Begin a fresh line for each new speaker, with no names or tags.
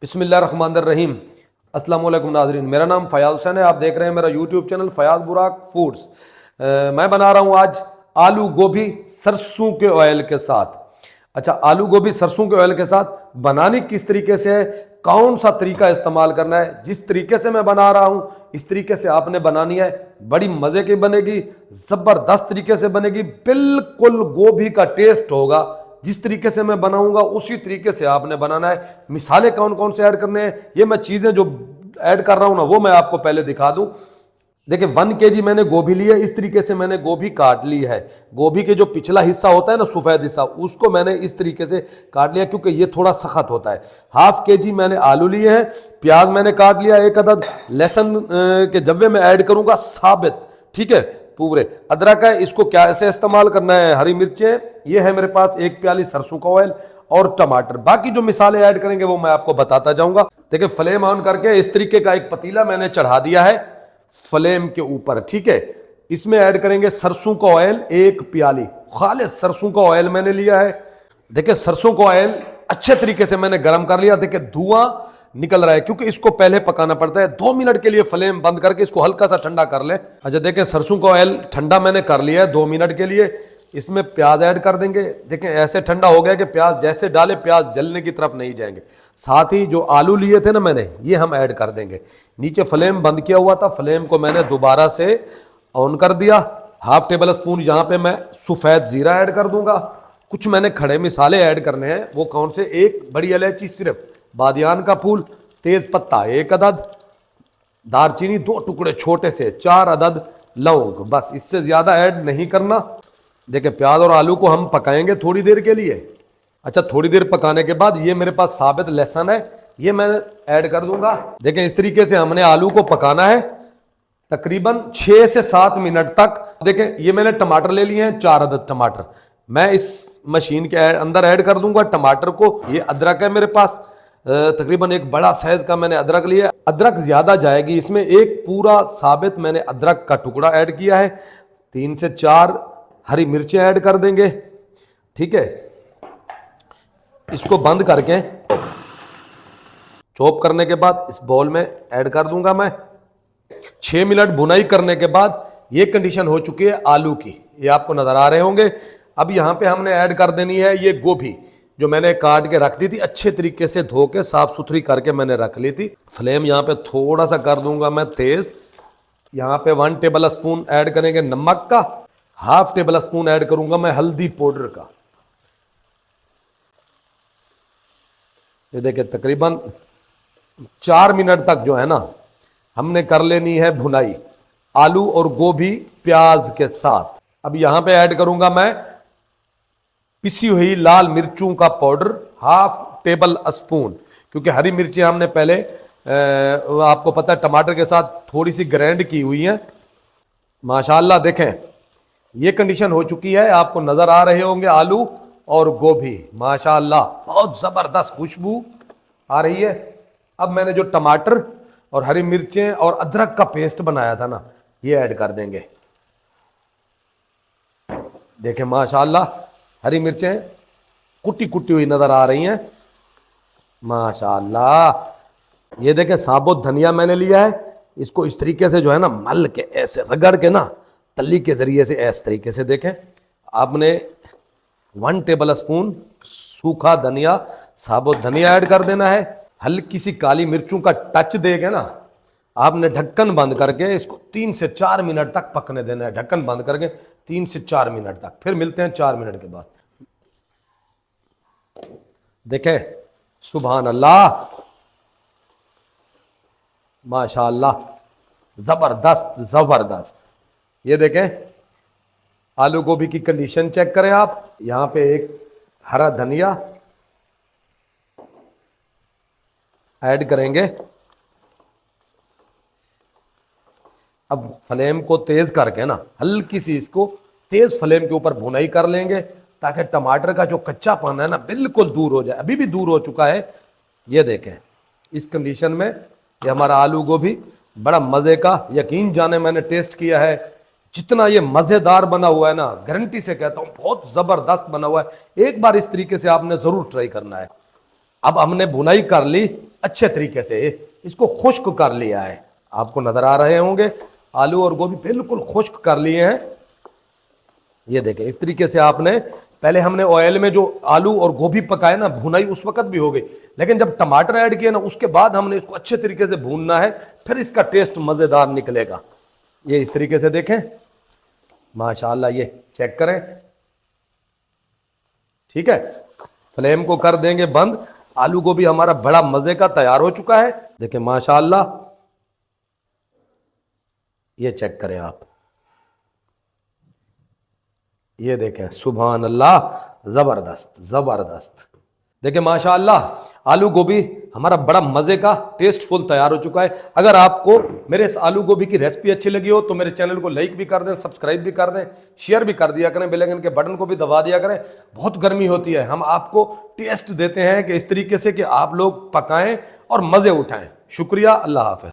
बिस्मिल्लाहिर्रहमानिर्रहीम। अस्सलाम वालेकुम नाज़रीन, मेरा नाम फ़याज़ हुसैन है। आप देख रहे हैं मेरा यूट्यूब चैनल फ़याज़ बुराक फूड्स। मैं बना रहा हूँ आज आलू गोभी सरसों के ऑयल के साथ। अच्छा, आलू गोभी सरसों के ऑयल के साथ बनानी किस तरीके से है, कौन सा तरीका इस्तेमाल करना है, जिस तरीके से मैं बना रहा हूँ इस तरीके से आपने बनानी है। बड़ी मज़े की बनेगी, ज़बरदस्त तरीके से बनेगी, बिल्कुल गोभी का टेस्ट होगा। जिस तरीके से मैं बनाऊंगा उसी तरीके से आपने बनाना है। मिसालें कौन कौन से ऐड करने हैं, ये मैं चीज़ें जो ऐड कर रहा हूं ना वो मैं आपको पहले दिखा दूं। देखिए 1 केजी मैंने गोभी ली है, इस तरीके से मैंने गोभी काट ली है। गोभी के जो पिछला हिस्सा होता है ना, सफ़ेद हिस्सा, उसको मैंने इस तरीके से काट लिया क्योंकि ये थोड़ा सख्त होता है। 1/2 केजी मैंने आलू लिए हैं। प्याज मैंने काट लिया 1 अदद। लहसुन के जब्बे में ऐड करूंगा साबित, ठीक है, पूरे। अदरक है, इसको क्या ऐसे इस्तेमाल करना है। हरी मिर्चें, ये है मेरे पास 1 प्याली सरसों का ऑयल और टमाटर। बाकी जो मिसालें ऐड करेंगे वो मैं आपको बताता जाऊंगा। देखिए फ्लेम ऑन करके इस तरीके का एक पतीला मैंने चढ़ा दिया है फ्लेम के ऊपर, ठीक है। इसमें ऐड करेंगे सरसों का ऑयल 1 प्याली, खालिस सरसों का ऑयल मैंने लिया है। देखिए सरसों का ऑयल अच्छे तरीके से मैंने गर्म कर लिया। देखिए धुआं निकल रहा है क्योंकि इसको पहले पकाना पड़ता है। 2 मिनट के लिए फ्लेम बंद करके इसको हल्का सा ठंडा कर लें। अच्छा देखिए सरसों का ऑयल ठंडा मैंने कर लिया है 2 मिनट के लिए। इसमें प्याज ऐड कर देंगे। देखें ऐसे ठंडा हो गया कि प्याज जैसे डाले प्याज जलने की तरफ नहीं जाएंगे। साथ ही जो आलू लिए थे ना मैंने, ये हम ऐड कर देंगे। नीचे फ्लेम बंद किया हुआ था, फ्लेम को मैंने दोबारा से ऑन कर दिया। 1/2 टेबल स्पून यहाँ पे मैं सफ़ेद जीरा ऐड कर दूंगा। कुछ मैंने खड़े मिसाले ऐड करने हैं, वो कौन से, 1 बड़ी इलायची सिर्फ, बादियान का फूल, तेज पत्ता 1 अदद, दालचीनी 2 टुकड़े छोटे से, 4 अदद लौंग, बस इससे ज्यादा ऐड नहीं करना। देखिए प्याज और आलू को हम पकाएंगे थोड़ी देर के लिए। अच्छा थोड़ी देर पकाने के बाद ये मेरे पास साबित लहसुन है, ये मैं ऐड कर दूंगा। देखिए इस तरीके से हमने आलू को पकाना है तकरीबन 6 से 7 मिनट तक। देखें ये मैंने टमाटर ले लिए हैं 4 अदद टमाटर, मैं इस मशीन के अंदर ऐड कर दूंगा टमाटर को। ये अदरक है मेरे पास, तकरीबन एक बड़ा साइज का मैंने अदरक लिया। अदरक ज्यादा जाएगी इसमें, एक पूरा साबित मैंने अदरक का टुकड़ा ऐड किया है। 3 से 4 हरी मिर्चें ऐड कर देंगे, ठीक है। इसको बंद करके चॉप करने के बाद इस बाउल में ऐड कर दूंगा मैं। 6 मिनट भुनाई करने के बाद ये कंडीशन हो चुकी है आलू की, ये आपको नजर आ रहे होंगे। अब यहां पे हमने ऐड कर देनी है ये गोभी जो मैंने काट के रख दी थी, अच्छे तरीके से धो के साफ सुथरी करके मैंने रख ली थी। फ्लेम यहां पे थोड़ा सा कर दूंगा मैं तेज। यहां पे 1 टेबल स्पून ऐड करेंगे नमक का, 1/2 टेबल स्पून ऐड करूंगा मैं हल्दी पाउडर का। ये देखिए तकरीबन 4 मिनट तक जो है ना हमने कर लेनी है भुनाई आलू और गोभी प्याज के साथ। अब यहां पे ऐड करूंगा मैं पिसी हुई लाल मिर्चों का पाउडर 1/2 टेबल स्पून, क्योंकि हरी मिर्चें हमने पहले आपको पता है टमाटर के साथ थोड़ी सी ग्राइंड की हुई है। माशाल्लाह देखें ये कंडीशन हो चुकी है, आपको नजर आ रहे होंगे आलू और गोभी, माशाल्लाह बहुत जबरदस्त खुशबू आ रही है। अब मैंने जो टमाटर और हरी मिर्चें और अदरक का पेस्ट बनाया था ना, ये ऐड कर देंगे। देखें माशाल्लाह हरी मिर्चें कुटी कुटी हुई नजर आ रही हैं, माशाल्लाह। ये देखें साबुत धनिया मैंने लिया है, इसको इस तरीके से जो है ना मल के ऐसे रगड़ के ना तल्ली के जरिए से इस तरीके से देखें। आपने 1 टेबल स्पून सूखा धनिया, साबुत धनिया ऐड कर देना है। हल्की सी काली मिर्चों का टच देके ना आपने ढक्कन बंद करके इसको 3 से 4 मिनट तक पकने देना है। ढक्कन बंद करके 3 से 4 मिनट तक, फिर मिलते हैं 4 मिनट के बाद। देखें सुभान अल्लाह, माशाल्लाह जबरदस्त जबरदस्त। ये देखें आलू गोभी की कंडीशन चेक करें आप। यहां पे एक हरा धनिया ऐड करेंगे। अब फ्लेम को तेज करके ना हल्की सी इसको तेज फ्लेम के ऊपर भुनाई कर लेंगे ताकि टमाटर का जो कच्चापन है ना बिल्कुल दूर हो जाए। अभी भी दूर हो चुका है। ये देखें इस कंडीशन में ये हमारा आलू गोभी बड़ा मजे का, यकीन जाने मैंने टेस्ट किया है, जितना ये मजेदार बना हुआ है ना, गारंटी से कहता हूं बहुत जबरदस्त बना हुआ है। एक बार इस तरीके से आपने जरूर ट्राई करना है। अब हमने भुनाई कर ली अच्छे तरीके से, इसको खुश्क कर लिया है। आपको नजर आ रहे होंगे आलू और गोभी बिल्कुल खुश्क कर लिए हैं। ये देखें इस तरीके से आपने, पहले हमने ऑयल में जो आलू और गोभी पकाए ना, भुनाई उस वक्त भी हो गई, लेकिन जब टमाटर ऐड किए ना उसके बाद हमने इसको अच्छे तरीके से भूनना है, फिर इसका टेस्ट मजेदार निकलेगा। ये इस तरीके से देखें माशाल्लाह, ये चेक करें। ठीक है, फ्लेम को कर देंगे बंद। आलू गोभी हमारा बड़ा मजे का तैयार हो चुका है। देखें माशाल्लाह, ये चेक करें आप, ये देखें सुभान अल्लाह, जबरदस्त जबरदस्त। देखिए माशाअल्लाह आलू गोभी हमारा बड़ा मजे का टेस्टफुल तैयार हो चुका है। अगर आपको मेरे इस आलू गोभी की रेसिपी अच्छी लगी हो तो मेरे चैनल को लाइक भी कर दें, सब्सक्राइब भी कर दें, शेयर भी कर दिया करें, बेल आइकन के बटन को भी दबा दिया करें। बहुत गर्मी होती है, हम आपको टेस्ट देते हैं कि इस तरीके से कि आप लोग पकाएं और मजे उठाएं। शुक्रिया, अल्लाह हाफिज।